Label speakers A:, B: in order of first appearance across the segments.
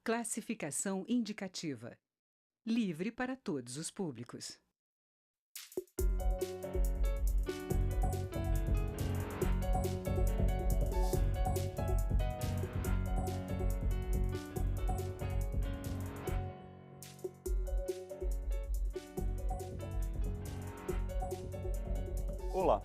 A: Classificação indicativa. Livre para todos os públicos.
B: Olá!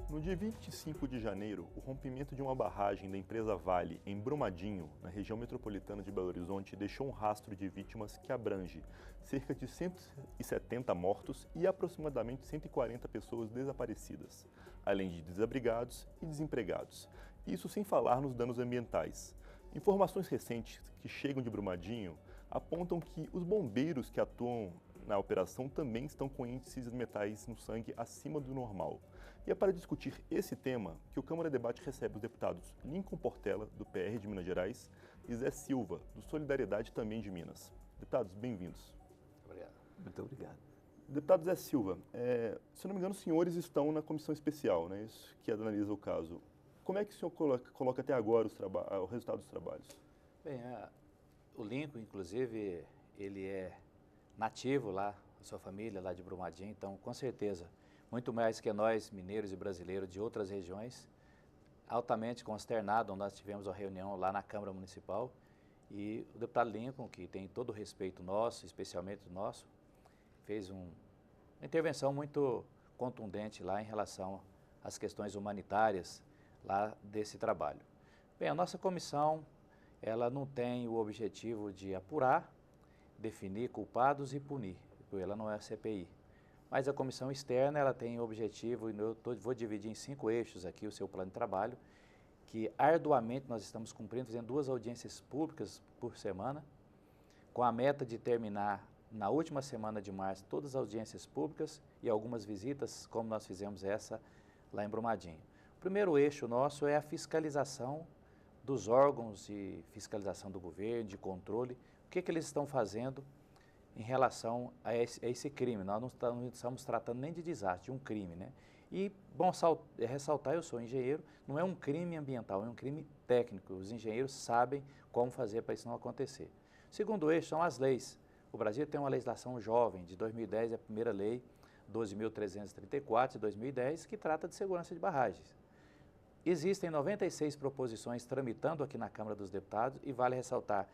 B: No dia 25 de janeiro, o rompimento de uma barragem da empresa Vale em Brumadinho, na região metropolitana de Belo Horizonte, deixou um rastro de vítimas que abrange cerca de 170 mortos e aproximadamente 140 pessoas desaparecidas, além de desabrigados e desempregados. Isso sem falar nos danos ambientais. Informações recentes que chegam de Brumadinho apontam que os bombeiros que atuam na operação também estão com índices de metais no sangue acima do normal. E é para discutir esse tema que o Câmara Debate recebe os deputados Lincoln Portela, do PR de Minas Gerais, e Zé Silva, do Solidariedade também de Minas. Deputados, bem-vindos.
C: Obrigado. Muito obrigado.
B: Deputado Zé Silva, se não me engano, os senhores estão na comissão especial, né, isso que analisa o caso. Como é que o senhor coloca até agora o resultado dos trabalhos?
C: Bem, o Lincoln, inclusive, ele é nativo lá, a sua família lá de Brumadinho, então com certeza, muito mais que nós, mineiros e brasileiros de outras regiões, altamente consternado, nós tivemos uma reunião lá na Câmara Municipal e o deputado Lincoln, que tem todo o respeito nosso, especialmente nosso, fez uma intervenção muito contundente lá em relação às questões humanitárias lá desse trabalho. Bem, a nossa comissão, ela não tem o objetivo de apurar, definir culpados e punir, porque ela não é a CPI. Mas a comissão externa, ela tem o objetivo, e eu vou dividir em 5 eixos aqui o seu plano de trabalho, que arduamente nós estamos cumprindo, fazendo 2 audiências públicas por semana, com a meta de terminar na última semana de março todas as audiências públicas e algumas visitas, como nós fizemos essa lá em Brumadinho. O primeiro eixo nosso é a fiscalização dos órgãos de fiscalização do governo, de controle, o que eles estão fazendo em relação a esse crime. Nós não estamos tratando nem de desastre, de um crime, né? E, bom ressaltar, eu sou engenheiro, não é um crime ambiental, é um crime técnico. Os engenheiros sabem como fazer para isso não acontecer. O segundo eixo são as leis. O Brasil tem uma legislação jovem, de 2010 é a primeira lei, 12.334 de 2010, que trata de segurança de barragens. Existem 96 proposições tramitando aqui na Câmara dos Deputados e vale ressaltar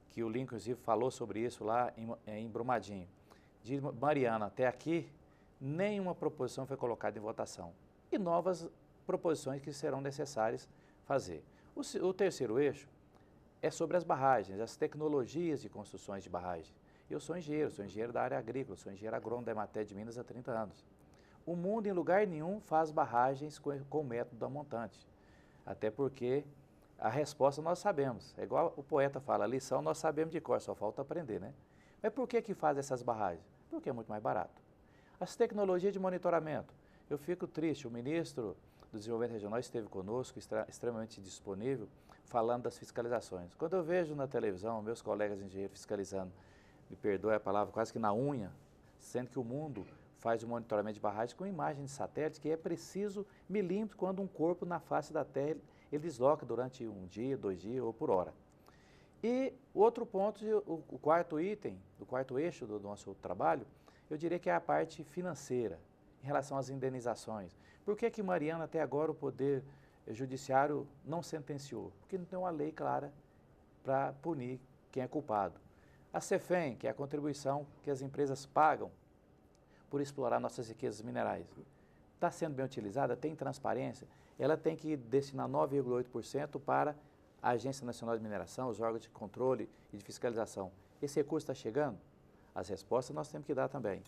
C: que o Lincoln, inclusive, falou sobre isso lá em Brumadinho. De Mariana até aqui, nenhuma proposição foi colocada em votação e novas proposições que serão necessárias fazer. O terceiro eixo é sobre as barragens, as tecnologias de construções de barragens. Eu sou engenheiro da área agrícola, sou engenheiro agrônomo da Emater de Minas há 30 anos. O mundo, em lugar nenhum, faz barragens com o método da montante. Até porque a resposta nós sabemos. É igual o poeta fala, a lição nós sabemos de cor, só falta aprender, né? Mas por que faz essas barragens? Porque é muito mais barato. As tecnologias de monitoramento. Eu fico triste, o ministro do Desenvolvimento Regional esteve conosco, extremamente disponível, falando das fiscalizações. Quando eu vejo na televisão meus colegas engenheiros fiscalizando, me perdoe a palavra, quase que na unha, sendo que o mundo faz o monitoramento de barragens com imagem de satélite, que é preciso milímetro quando um corpo na face da Terra ele desloca durante 1 dia, 2 dias ou por hora. E o outro ponto, o quarto item, o quarto eixo do nosso trabalho, eu diria que é a parte financeira, em relação às indenizações. Por que Mariana até agora o Poder Judiciário não sentenciou? Porque não tem uma lei clara para punir quem é culpado. A CEFEM, que é a contribuição que as empresas pagam por explorar nossas riquezas minerais, está sendo bem utilizada, tem transparência, ela tem que destinar 9,8% para a Agência Nacional de Mineração, os órgãos de controle e de fiscalização. Esse recurso está chegando? As respostas nós temos que dar também.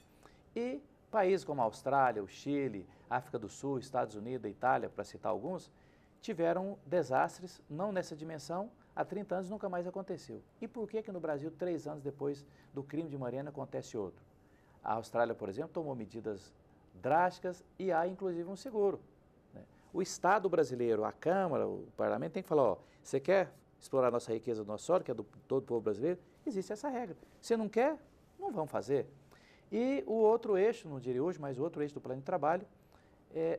C: E países como a Austrália, o Chile, África do Sul, Estados Unidos, a Itália, para citar alguns, tiveram desastres, não nessa dimensão, há 30 anos nunca mais aconteceu. E por que no Brasil, 3 anos depois do crime de Mariana, acontece outro? A Austrália, por exemplo, tomou medidas drásticas e há inclusive um seguro, né? O Estado brasileiro, a Câmara, o Parlamento tem que falar, ó, você quer explorar a nossa riqueza do nosso solo, que é do todo o povo brasileiro? Existe essa regra. Se não quer, não vão fazer. E o outro eixo, não diria hoje, mas o outro eixo do plano de trabalho,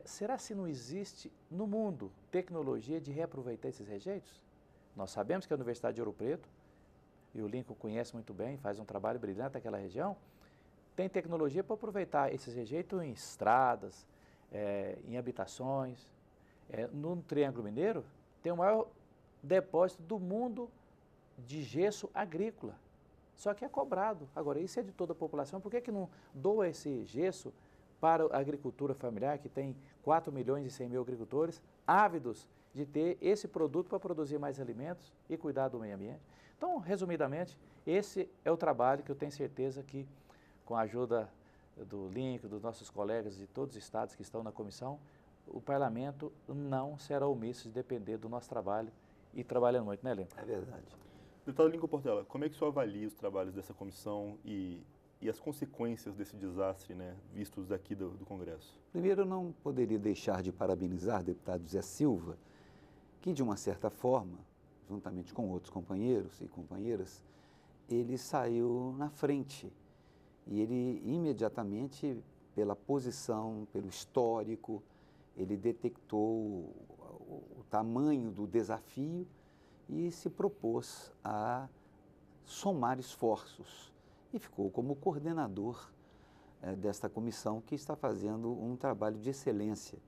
C: será se não existe no mundo tecnologia de reaproveitar esses rejeitos? Nós sabemos que a Universidade de Ouro Preto e o Lincoln conhece muito bem, faz um trabalho brilhante naquela região, tem tecnologia para aproveitar esses rejeitos em estradas, em habitações. No Triângulo Mineiro, tem o maior depósito do mundo de gesso agrícola, só que é cobrado. Agora, isso é de toda a população, por que não doa esse gesso para a agricultura familiar, que tem 4 milhões e 100 mil agricultores, ávidos de ter esse produto para produzir mais alimentos e cuidar do meio ambiente? Então, resumidamente, esse é o trabalho que eu tenho certeza que, com a ajuda do Lincoln, dos nossos colegas de todos os estados que estão na comissão, o parlamento não será omisso de depender do nosso trabalho e trabalhando muito, né, Lincoln?
D: É verdade.
B: Deputado Lincoln Portela, como é que o senhor avalia os trabalhos dessa comissão e as consequências desse desastre, né, vistos daqui do Congresso?
D: Primeiro, eu não poderia deixar de parabenizar o deputado Zé Silva, que, de uma certa forma, juntamente com outros companheiros e companheiras, ele saiu na frente. E ele, imediatamente, pela posição, pelo histórico, ele detectou o tamanho do desafio e se propôs a somar esforços. E ficou como coordenador desta comissão, que está fazendo um trabalho de excelência.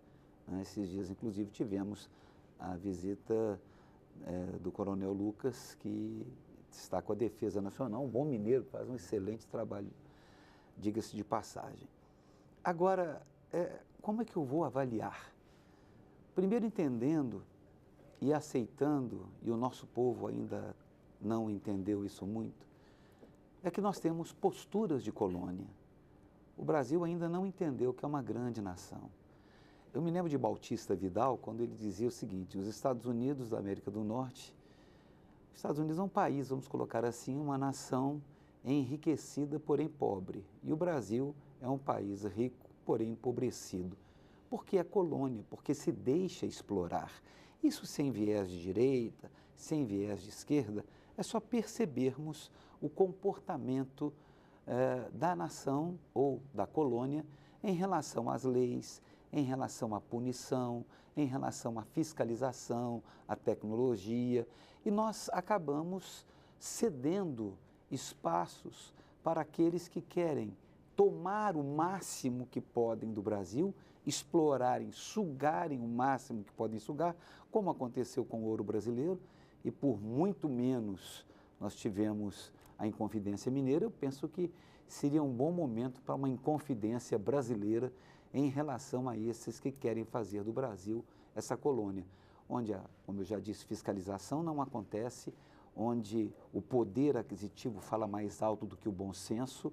D: Esses dias, inclusive, tivemos a visita do Coronel Lucas, que está com a Defesa Nacional, um bom mineiro, faz um excelente trabalho, diga-se de passagem. Agora, como é que eu vou avaliar? Primeiro, entendendo e aceitando, e o nosso povo ainda não entendeu isso muito, é que nós temos posturas de colônia. O Brasil ainda não entendeu que é uma grande nação. Eu me lembro de Bautista Vidal, quando ele dizia o seguinte: os Estados Unidos da América do Norte, os Estados Unidos é um país, vamos colocar assim, uma nação enriquecida, porém pobre. E o Brasil é um país rico, porém empobrecido. Porque é colônia, porque se deixa explorar. Isso sem viés de direita, sem viés de esquerda, é só percebermos o comportamento da nação ou da colônia em relação às leis, em relação à punição, em relação à fiscalização, à tecnologia, e nós acabamos cedendo espaços para aqueles que querem tomar o máximo que podem do Brasil, explorarem, sugarem o máximo que podem sugar, como aconteceu com o ouro brasileiro, e por muito menos nós tivemos a Inconfidência Mineira. Eu penso que seria um bom momento para uma Inconfidência brasileira em relação a esses que querem fazer do Brasil essa colônia, onde, como eu já disse, fiscalização não acontece, onde o poder aquisitivo fala mais alto do que o bom senso.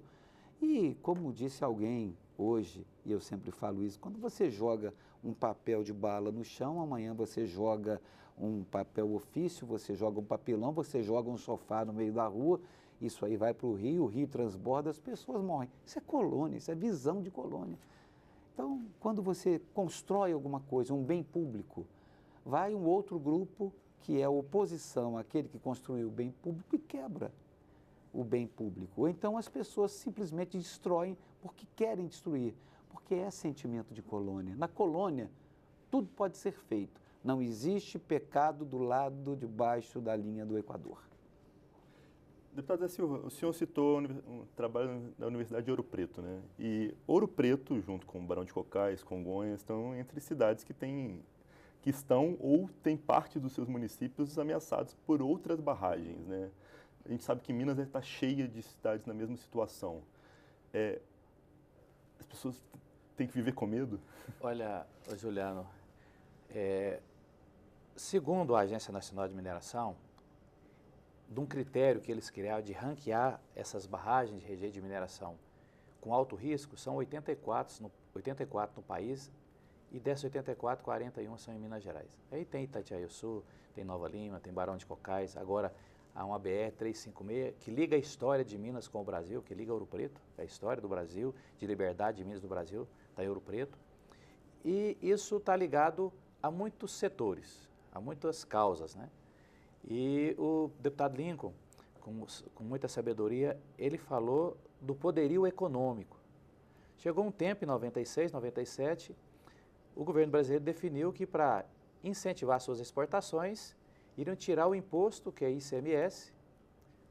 D: E, como disse alguém hoje, e eu sempre falo isso, quando você joga um papel de bala no chão, amanhã você joga um papel ofício, você joga um papelão, você joga um sofá no meio da rua, isso aí vai para o rio transborda, as pessoas morrem. Isso é colônia, isso é visão de colônia. Então, quando você constrói alguma coisa, um bem público, vai um outro grupo que é a oposição àquele que construiu o bem público e quebra o bem público. Ou então as pessoas simplesmente destroem porque querem destruir, porque é sentimento de colônia. Na colônia, tudo pode ser feito. Não existe pecado do lado de baixo da linha do Equador.
B: Deputado Zé Silva, o senhor citou um trabalho na Universidade de Ouro Preto, né? E Ouro Preto, junto com Barão de Cocais, Congonhas, estão entre cidades que estão ou têm parte dos seus municípios ameaçados por outras barragens, né? A gente sabe que Minas está cheia de cidades na mesma situação. As pessoas têm que viver com medo?
C: Olha, Juliano, segundo a Agência Nacional de Mineração, de um critério que eles criaram de ranquear essas barragens de rejeito de mineração com alto risco, são 84 no país, e dessas 84, 41 são em Minas Gerais. Aí tem Itatiaia-Sul, tem Nova Lima, tem Barão de Cocais, agora há uma BR-356 que liga a história de Minas com o Brasil, que liga Ouro Preto, a história do Brasil, de liberdade de Minas do Brasil, está em Ouro Preto. E isso está ligado a muitos setores, a muitas causas, né? E o deputado Lincoln, com muita sabedoria, ele falou do poderio econômico. Chegou um tempo, em 96, 97, o governo brasileiro definiu que para incentivar suas exportações, iriam tirar o imposto, que é ICMS,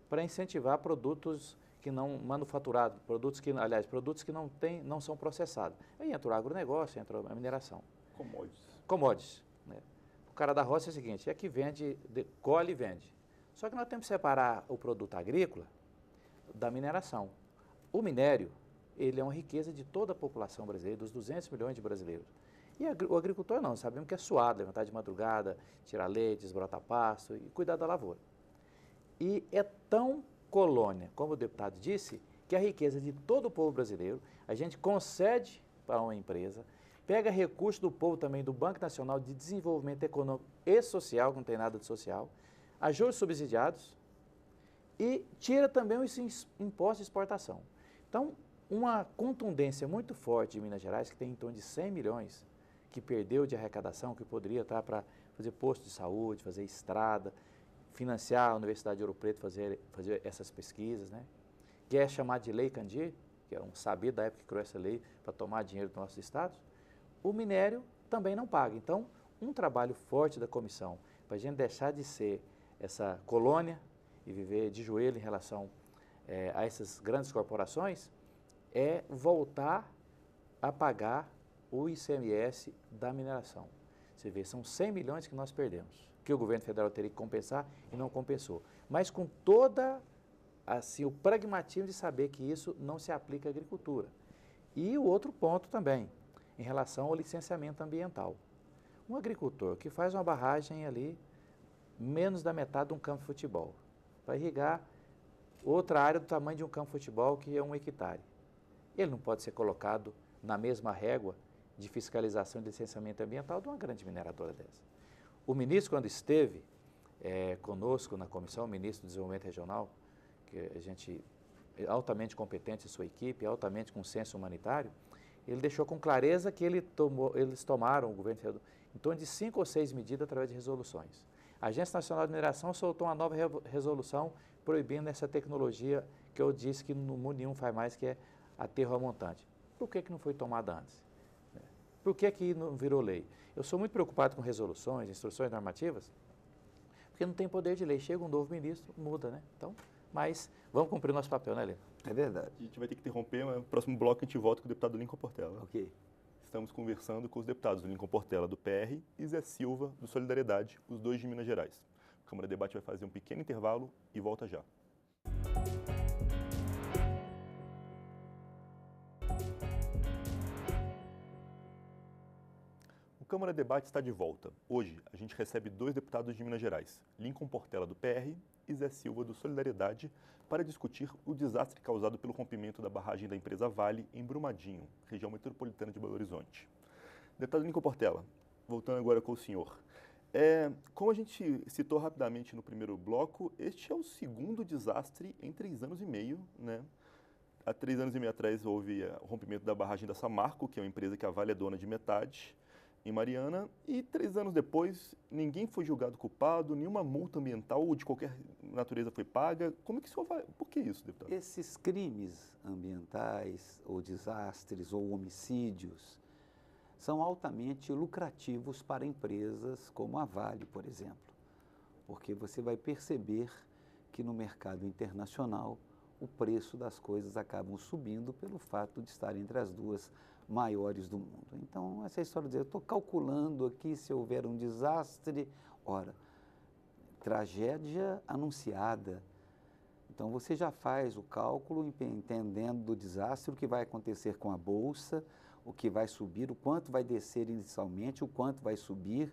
C: para incentivar produtos que não manufaturados, produtos que não são processados. Aí entra o agronegócio, entra a mineração. Commodities. Né? O cara da roça é o seguinte, é que vende, colhe e vende. Só que nós temos que separar o produto agrícola da mineração. O minério, ele é uma riqueza de toda a população brasileira, dos 200 milhões de brasileiros. E o agricultor não, sabemos que é suado, levantar de madrugada, tirar leite, desbrotar pasto e cuidar da lavoura. E é tão colônia, como o deputado disse, que a riqueza de todo o povo brasileiro, a gente concede para uma empresa, pega recursos do povo também, do Banco Nacional de Desenvolvimento Econômico e Social, que não tem nada de social, a juros subsidiados e tira também os impostos de exportação. Então, uma contundência muito forte de Minas Gerais, que tem em torno de 100 milhões, que perdeu de arrecadação, que poderia estar para fazer posto de saúde, fazer estrada, financiar a Universidade de Ouro Preto, fazer essas pesquisas, né? Que é chamado de Lei Candir, que é um sabido da época que criou essa lei para tomar dinheiro dos nossos estados, o minério também não paga. Então, um trabalho forte da comissão para a gente deixar de ser essa colônia e viver de joelho em relação a essas grandes corporações é voltar a pagar o ICMS da mineração. Você vê, são 100 milhões que nós perdemos, que o governo federal teria que compensar e não compensou. Mas com toda assim, o pragmatismo de saber que isso não se aplica à agricultura. E o outro ponto também, em relação ao licenciamento ambiental. Um agricultor que faz uma barragem ali, menos da metade de um campo de futebol, para irrigar outra área do tamanho de um campo de futebol, que é 1 hectare. Ele não pode ser colocado na mesma régua de fiscalização e licenciamento ambiental de uma grande mineradora dessa. O ministro, quando esteve conosco na comissão, o ministro do Desenvolvimento Regional, que a gente é altamente competente em sua equipe, altamente com senso humanitário, ele deixou com clareza que eles tomaram, o governo federal, em torno de 5 ou 6 medidas através de resoluções. A Agência Nacional de Mineração soltou uma nova resolução proibindo essa tecnologia que eu disse que no mundo nenhum faz mais, que é aterro a montante. Por que não foi tomada antes? Por que não virou lei? Eu sou muito preocupado com resoluções, instruções normativas, porque não tem poder de lei. Chega um novo ministro, muda, né? Então, mas vamos cumprir o nosso papel, né, Lino?
D: É verdade.
B: A gente vai ter que interromper, mas no próximo bloco a gente volta com o deputado Lincoln Portela.
D: Ok.
B: Estamos conversando com os deputados Lincoln Portela, do PR, e Zé Silva, do Solidariedade, os dois de Minas Gerais. A Câmara de Debate vai fazer um pequeno intervalo e volta já. O Câmara de Debate está de volta. Hoje, a gente recebe dois deputados de Minas Gerais, Lincoln Portela, do PR, e Zé Silva, do Solidariedade, para discutir o desastre causado pelo rompimento da barragem da empresa Vale em Brumadinho, região metropolitana de Belo Horizonte. Deputado Lincoln Portela, voltando agora com o senhor. Como a gente citou rapidamente no primeiro bloco, este é o segundo desastre em 3 anos e meio, né? Há 3 anos e meio atrás houve o rompimento da barragem da Samarco, que é uma empresa que a Vale é dona de metade, em Mariana, e 3 anos depois ninguém foi julgado culpado, nenhuma multa ambiental ou de qualquer natureza foi paga. Como é que o senhor vai... Por que isso, deputado?
D: Esses crimes ambientais, ou desastres, ou homicídios, são altamente lucrativos para empresas como a Vale, por exemplo, porque você vai perceber que no mercado internacional o preço das coisas acabam subindo pelo fato de estar entre as duas maiores do mundo. Então, essa história de dizer, eu estou calculando aqui se houver um desastre, ora, tragédia anunciada. Então, você já faz o cálculo entendendo do desastre, o que vai acontecer com a Bolsa, o que vai subir, o quanto vai descer inicialmente, o quanto vai subir,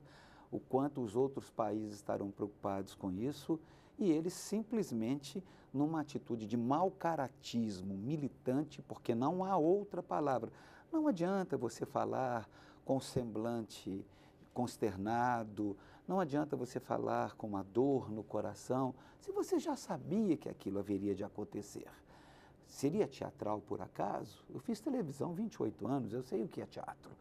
D: o quanto os outros países estarão preocupados com isso, e eles simplesmente, numa atitude de mau caratismo militante, porque não há outra palavra, não adianta você falar com semblante consternado, não adianta você falar com uma dor no coração, se você já sabia que aquilo haveria de acontecer. Seria teatral por acaso? Eu fiz televisão 28 anos, eu sei o que é teatro.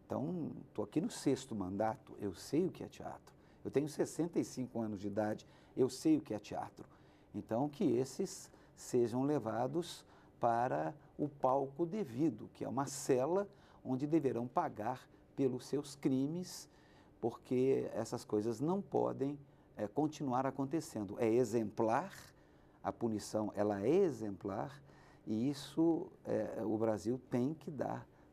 D: Então, estou aqui no 6º mandato, eu sei o que é teatro. Eu tenho 65 anos de idade, eu sei o que é teatro. Então, que esses sejam levados para o palco devido, que é uma cela onde deverão pagar pelos seus crimes, porque essas coisas não podem continuar acontecendo. É exemplar A punição, ela é exemplar e isso o Brasil tem que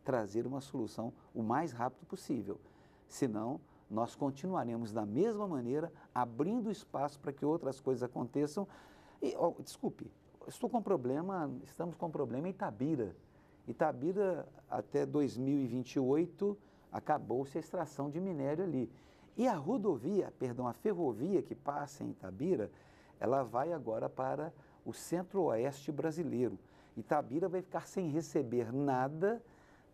D: trazer uma solução o mais rápido possível. Senão, nós continuaremos da mesma maneira, abrindo espaço para que outras coisas aconteçam. E, desculpe, estamos com um problema em Itabira. Itabira, até 2028, acabou-se a extração de minério ali. E a a ferrovia que passa em Itabira, ela vai agora para o centro-oeste brasileiro. Itabira vai ficar sem receber nada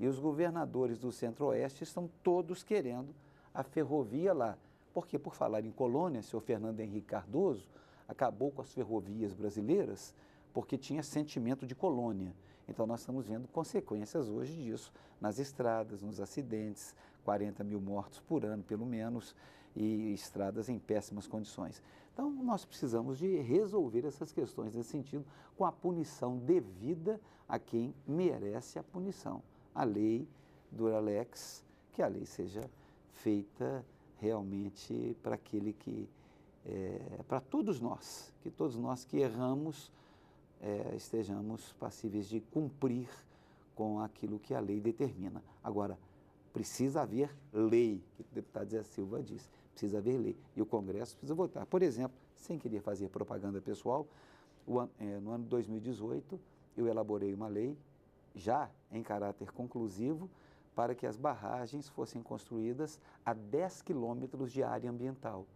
D: e os governadores do centro-oeste estão todos querendo a ferrovia lá. Porque, por falar em colônia, o senhor Fernando Henrique Cardoso acabou com as ferrovias brasileiras porque tinha sentimento de colônia. Então, nós estamos vendo consequências hoje disso nas estradas, nos acidentes, 40 mil mortos por ano, pelo menos, e estradas em péssimas condições. Então, nós precisamos de resolver essas questões nesse sentido, com a punição devida a quem merece a punição. A lei Duralex, que a lei seja feita realmente para aquele que, para todos nós, que todos nós que erramos, estejamos passíveis de cumprir com aquilo que a lei determina. Agora, precisa haver lei, que o deputado Zé Silva disse, precisa haver lei. E o Congresso precisa votar. Por exemplo, sem querer fazer propaganda pessoal, no ano de 2018, eu elaborei uma lei, já em caráter conclusivo, para que as barragens fossem construídas a 10 quilômetros de área ambiental.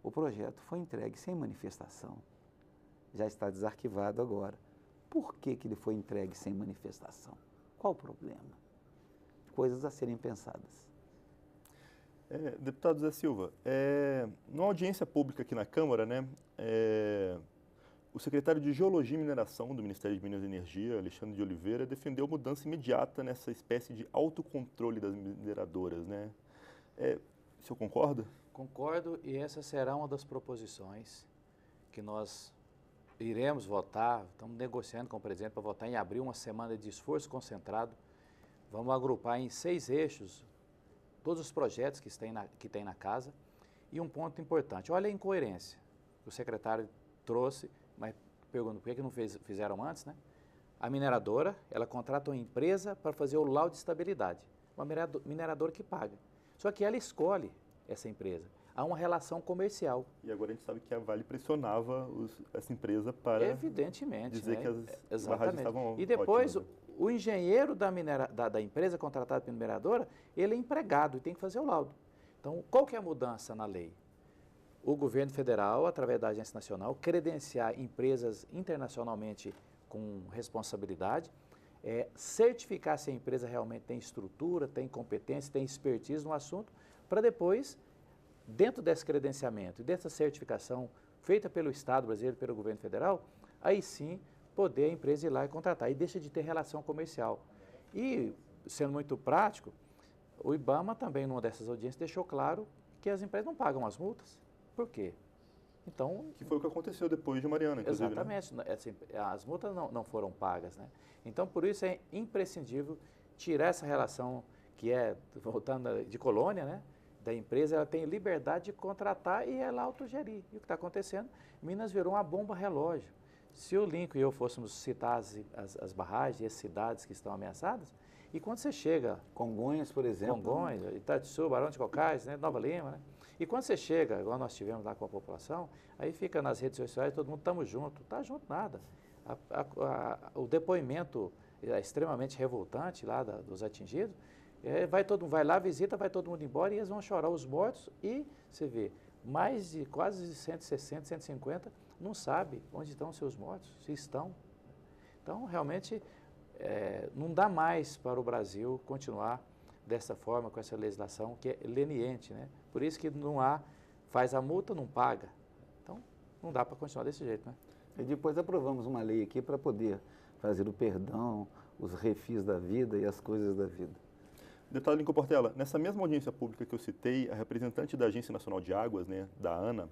D: O projeto foi entregue sem manifestação. Já está desarquivado agora. Por que ele foi entregue sem manifestação? Qual o problema? Coisas a serem pensadas.
B: Deputado Zé Silva, numa audiência pública aqui na Câmara, né, o secretário de Geologia e Mineração do Ministério de Minas e Energia, Alexandre de Oliveira, defendeu mudança imediata nessa espécie de autocontrole das mineradoras, né? O senhor concorda?
C: Concordo, e essa será uma das proposições que nós iremos votar. Estamos negociando com o presidente para votar em abril, uma semana de esforço concentrado. Vamos agrupar em 6 eixos todos os projetos que tem na casa. E um ponto importante, olha a incoerência que o secretário trouxe, mas pergunto por que não fizeram antes, né? A mineradora, ela contrata uma empresa para fazer o laudo de estabilidade, uma mineradora que paga. Só que ela escolhe essa empresa. Há uma relação comercial.
B: E agora a gente sabe que a Vale pressionava essa empresa para
C: evidentemente,
B: dizer
C: né?
B: que as barragens estavam
C: E depois,
B: ótimas, né?
C: o engenheiro da empresa contratada pela mineradora, ele é empregado e tem que fazer o laudo. Então, qual que é a mudança na lei? O governo federal, através da Agência Nacional, credenciar empresas internacionalmente com responsabilidade, certificar se a empresa realmente tem estrutura, tem competência, tem expertise no assunto, para depois, dentro desse credenciamento e dessa certificação feita pelo Estado brasileiro, pelo governo federal, aí sim poder a empresa ir lá e contratar. E deixa de ter relação comercial. E, sendo muito prático, o IBAMA também, numa dessas audiências, deixou claro que as empresas não pagam as multas. Por quê? Então,
B: que foi o que aconteceu depois de Mariana, inclusive.
C: Exatamente. Né? Assim, as multas não foram pagas, né? Então, por isso é imprescindível tirar essa relação que voltando de colônia, né? Da empresa, ela tem liberdade de contratar e ela autogerir. E o que está acontecendo? Minas virou uma bomba relógio. Se o Lincoln e eu fôssemos citar as barragens e as cidades que estão ameaçadas, e quando você chega...
D: Congonhas, por exemplo.
C: Congonhas, Itatiçu, Barão de Cocais, né, Nova Lima, né? E quando você chega, igual nós tivemos lá com a população, aí fica nas redes sociais, todo mundo estamos juntos. Não está junto nada. O depoimento é extremamente revoltante lá dos atingidos. Vai lá, visita, vai todo mundo embora e eles vão chorar os mortos e você vê, mais de quase 160, 150 não sabe onde estão os seus mortos, se estão. Então, realmente, não dá mais para o Brasil continuar dessa forma, com essa legislação que é leniente, né? Por isso que faz a multa, não paga. Então, não dá para continuar desse jeito, né?
D: E depois aprovamos uma lei aqui para poder fazer o perdão, os refis da vida e as coisas da vida.
B: Deputado Lincoln Portela, nessa mesma audiência pública que eu citei, a representante da Agência Nacional de Águas, né, da ANA,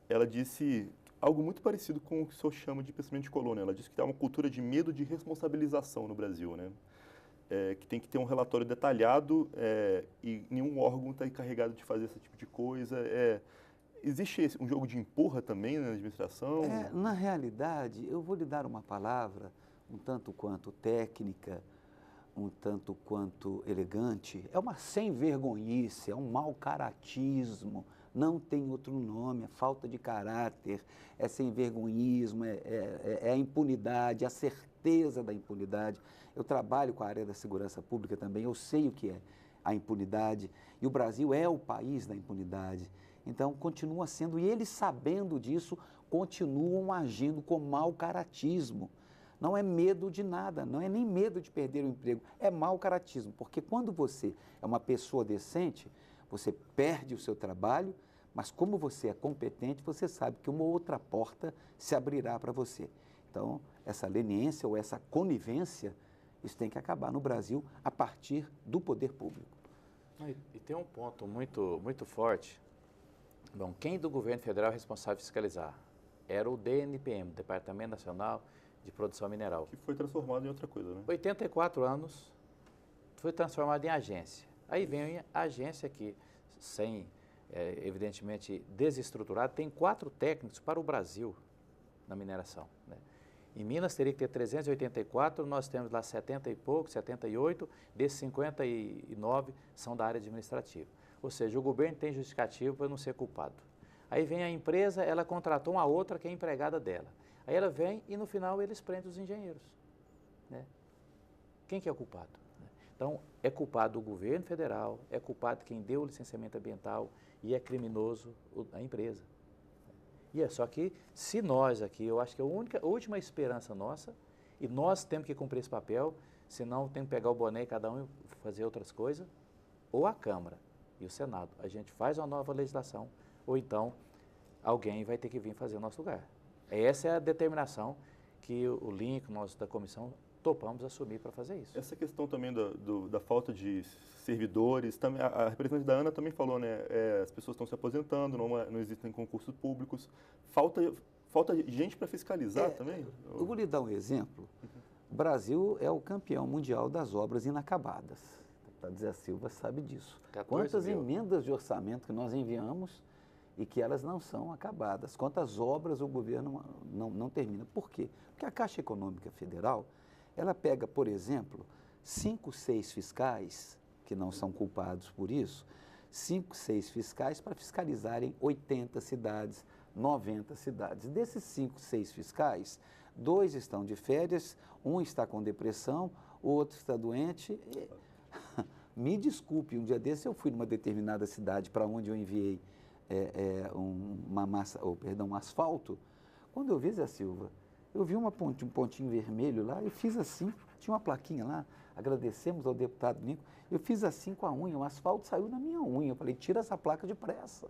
B: ela disse algo muito parecido com o que o senhor chama de pensamento de colônia. Ela disse que há uma cultura de medo de responsabilização no Brasil, né? Que tem que ter um relatório detalhado e nenhum órgão está encarregado de fazer esse tipo de coisa. Existe um jogo de empurra também na administração?
D: Na realidade, eu vou lhe dar uma palavra um tanto quanto técnica, um tanto quanto elegante. É uma sem-vergonhice, é um mau caratismo, não tem outro nome, é falta de caráter, é sem-vergonhismo, é a impunidade, a certeza da impunidade. Eu trabalho com a área da segurança pública também, eu sei o que é a impunidade, e o Brasil é o país da impunidade. Então, continua sendo, e eles sabendo disso, continuam agindo com mau caratismo. Não é medo de nada, não é nem medo de perder o emprego, é mau caratismo, porque quando você é uma pessoa decente, você perde o seu trabalho, mas como você é competente, você sabe que uma outra porta se abrirá para você. Então, essa leniência ou essa conivência, isso tem que acabar no Brasil a partir do poder público.
C: E tem um ponto muito forte. Bom, quem do governo federal é responsável por fiscalizar? Era o DNPM, Departamento Nacional de Produção Mineral.
B: Que foi transformado em outra coisa, né?
C: 84 anos, foi transformado em agência. Aí vem a agência que, evidentemente, desestruturada, tem 4 técnicos para o Brasil na mineração, né? Em Minas teria que ter 384, nós temos lá 70 e pouco, 78, desses 59 são da área administrativa. Ou seja, o governo tem justificativo para não ser culpado. Aí vem a empresa, ela contratou uma outra que é empregada dela. Aí ela vem e no final eles prendem os engenheiros, né? Quem que é o culpado? Então, é culpado o governo federal, é culpado quem deu o licenciamento ambiental e é criminoso a empresa. E é só que, se nós aqui, eu acho que a última esperança nossa, e nós temos que cumprir esse papel, senão temos que pegar o boné e cada um fazer outras coisas, ou a Câmara e o Senado. A gente faz uma nova legislação, ou então alguém vai ter que vir fazer o nosso lugar. Essa é a determinação que o Lincoln, nós da comissão, topamos assumir para fazer isso.
B: Essa questão também da falta de servidores, também, a representante da ANA também falou, né? As pessoas estão se aposentando, não existem concursos públicos, falta gente para fiscalizar também?
D: Eu vou lhe dar um exemplo. O Brasil é o campeão mundial das obras inacabadas. O deputado Zé Silva sabe disso. Quantas emendas de orçamento que nós enviamos e que elas não são acabadas. Quantas obras o governo não termina. Por quê? Porque a Caixa Econômica Federal, ela pega, por exemplo, 5, 6 fiscais, que não são culpados por isso, 5, 6 fiscais para fiscalizarem 80 cidades, 90 cidades. Desses 5, 6 fiscais, 2 estão de férias, um está com depressão, o outro está doente. Me desculpe, um dia desse eu fui numa determinada cidade para onde eu enviei um asfalto. Quando eu vi, Zé Silva, eu vi um pontinho vermelho lá, eu fiz assim, tinha uma plaquinha lá, agradecemos ao deputado Nico, eu fiz assim com a unha, o asfalto saiu na minha unha, eu falei, tira essa placa depressa.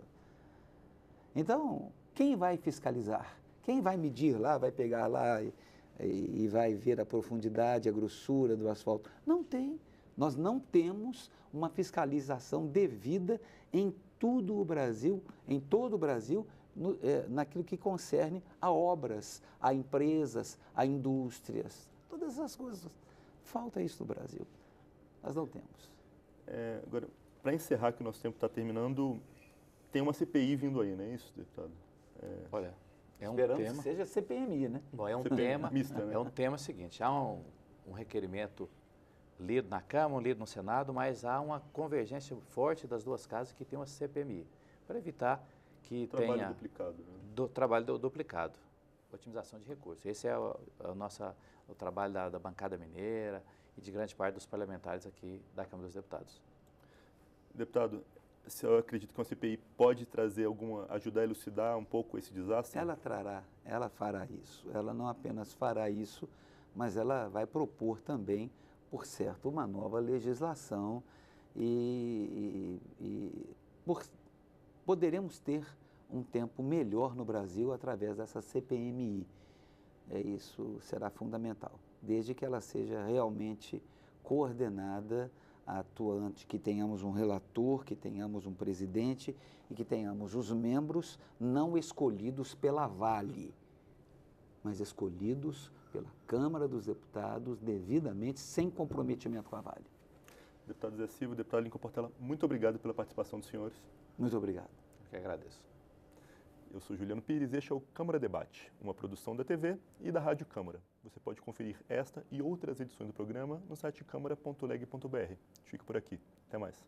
D: Então, quem vai fiscalizar? Quem vai medir lá, vai pegar lá e vai ver a profundidade, a grossura do asfalto? Não tem. Nós não temos uma fiscalização devida em todo o Brasil, naquilo que concerne a obras, a empresas, a indústrias, todas essas coisas. Falta isso no Brasil. Nós não temos.
B: Agora, para encerrar, que o nosso tempo está terminando, tem uma CPI vindo aí, não é isso, deputado?
C: Olha, é um
D: Esperamos
C: tema...
D: que seja CPMI, né?
C: Bom, é um
B: CPMI
C: tema...
B: mista, né?
C: É um tema seguinte, há um requerimento lido na Câmara, lido no Senado, mas há uma convergência forte das duas casas que tem uma CPMI, para evitar que tenha
B: duplicado, né?
C: Trabalho duplicado, otimização de recursos. Esse é o trabalho da bancada mineira e de grande parte dos parlamentares aqui da Câmara dos Deputados.
B: Deputado, eu acredito que uma CPI pode trazer ajudar a elucidar um pouco esse desastre?
D: Ela fará isso. Ela não apenas fará isso, mas ela vai propor também, por certo, uma nova legislação poderemos ter um tempo melhor no Brasil através dessa CPMI. Isso será fundamental, desde que ela seja realmente coordenada, atuante, que tenhamos um relator, que tenhamos um presidente e que tenhamos os membros não escolhidos pela Vale, mas escolhidos pela Câmara dos Deputados, devidamente, sem comprometimento com a Vale.
B: Deputado Zé Silva, deputado Lincoln Portela, muito obrigado pela participação dos senhores.
D: Muito obrigado.
C: Eu que agradeço.
B: Eu sou Juliano Pires e este é o Câmara Debate, uma produção da TV e da Rádio Câmara. Você pode conferir esta e outras edições do programa no site câmara.leg.br. Fico por aqui. Até mais.